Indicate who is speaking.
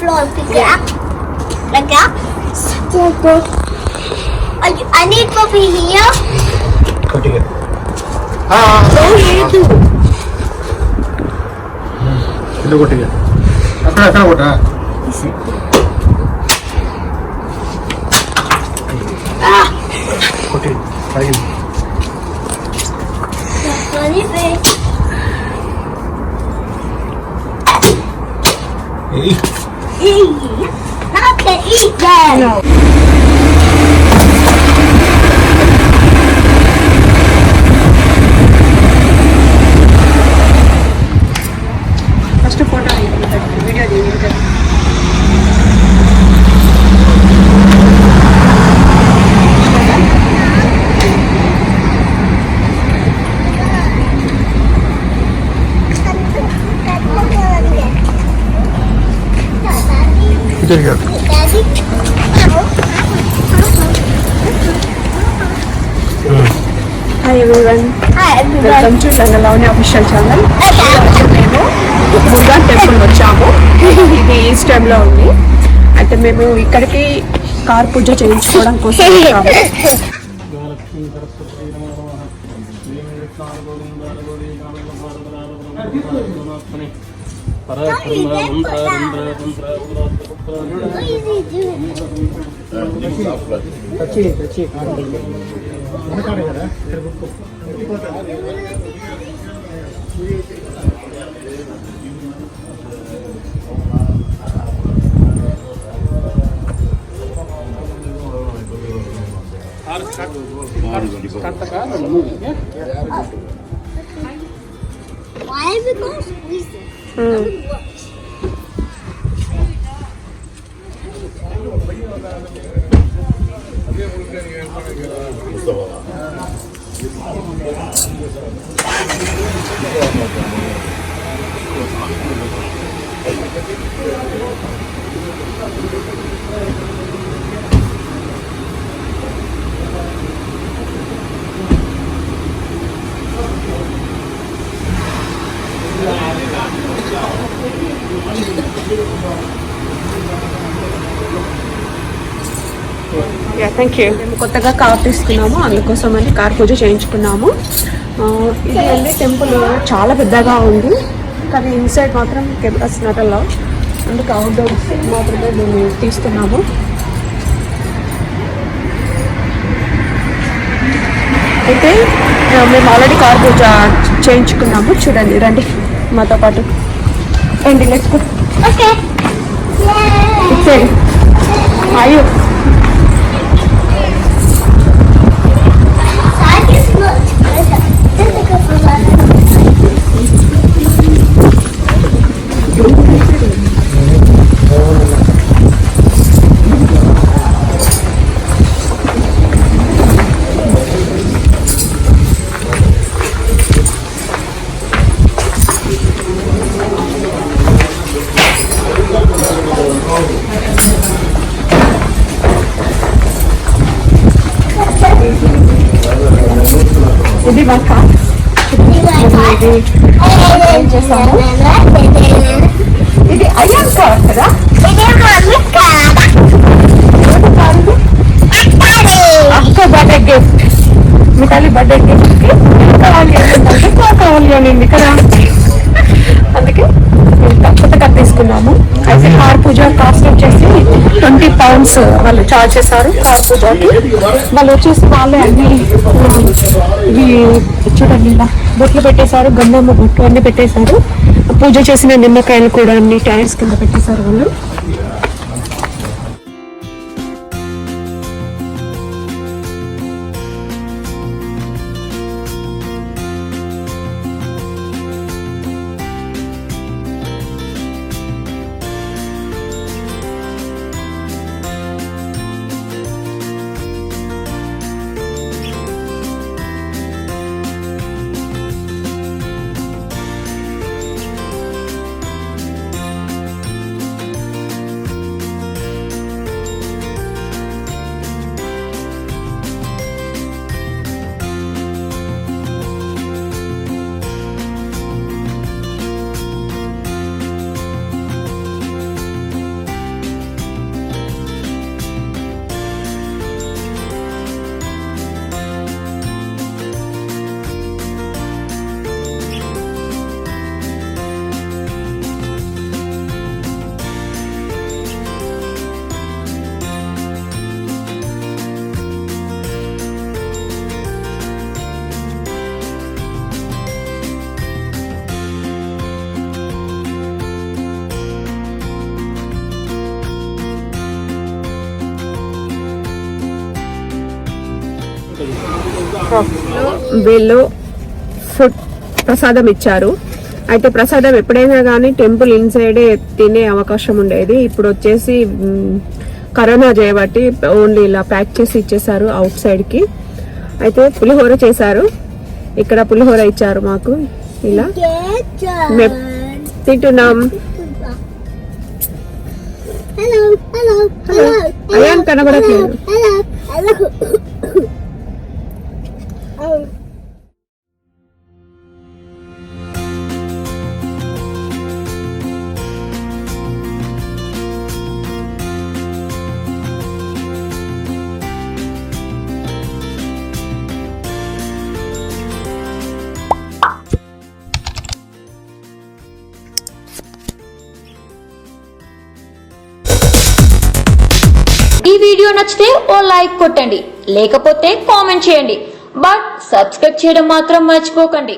Speaker 1: floor, pick it up. Like that. I need puppy here.
Speaker 2: Continue. ಇದು ಕೊಟ್ಟಿಗೆ ಅಕ್ಕ ಕೊಟ್ಟ ಕೊಟ್ಟಿ ಹಾಗೆ
Speaker 1: Not to eat that. No.
Speaker 3: First photo video
Speaker 1: Daddy.
Speaker 3: Hi everyone.
Speaker 1: Hi everyone.
Speaker 3: Welcome to Lavanya official channel. మేము Muruga temple వచ్చాము. ఇది east టైంలో ఉంది. అయితే మేము ఇక్కడికి కార్ పూజ చేయించుకోవడం కోసం వచ్చాము.
Speaker 1: Why is it going to squeeze it?
Speaker 3: Thank you. మేము కొత్తగా కార్ తీసుకున్నాము, అందుకోసమని కార్ పూజ చేయించుకున్నాము. ఇది అన్ని టెంపుల్ చాలా పెద్దగా ఉంది, కానీ ఇన్సైడ్ మాత్రం కెమెరాస్ నాట్ అలౌడ్, అందుకే అవుట్డోర్ మాత్రమే మేము తీసుకున్నాము. అయితే మేము ఆల్రెడీ కార్ పూజ చేయించుకున్నాము. చూడండి, రండి మాతో పాటు రండి. Let's go.
Speaker 1: Okay.
Speaker 3: సరే అయ్యో ఇది వర్క్ ఇది అయ్యాం కార్ కదా, అక్క బర్త్డే గిఫ్ట్, మిఠాలి బర్త్డే గిఫ్ట్కి కావాలి అంటే కావాలి అనింది కదా, అందుకే కొత్తగా తీసుకున్నాము. అయితే కార్ పూజ కాస్ట్ వచ్చేసి 20 pounds వాళ్ళు చార్జ్ చేశారు కార్ పూజకి. వాళ్ళు వచ్చేసి వాళ్ళే అన్ని ఇవి చూడండి ఇలా బొట్లు పెట్టేశారు, గంధమ్మ బొట్లు అన్ని పెట్టేశారు. పూజ చేసిన నిమ్మకాయలు కూడా అన్ని టైర్స్ కింద పెట్టేశారు వాళ్ళు. వీళ్ళు ఫుడ్ ప్రసాదం ఇచ్చారు. అయితే ప్రసాదం ఎప్పుడైనా కానీ టెంపుల్ ఇన్సైడే తినే అవకాశం ఉండేది. ఇప్పుడు వచ్చేసి కరోనా చేయబట్టి ఓన్లీ ఇలా ప్యాక్ చేసి ఇచ్చేసారు అవుట్ సైడ్ కి. అయితే పులిహోర చేశారు. ఇక్కడ పులిహోర ఇచ్చారు మాకు. ఇలా మేము తింటున్నాం. అయ్యాన్ కనబడట్లేదు.
Speaker 4: ఈ వీడియో నచ్చితే ఓ లైక్ కొట్టండి, లేకపోతే కామెంట్ చేయండి. బట్ సబ్స్క్రైబ్ చేయడం మాత్రం మర్చిపోకండి.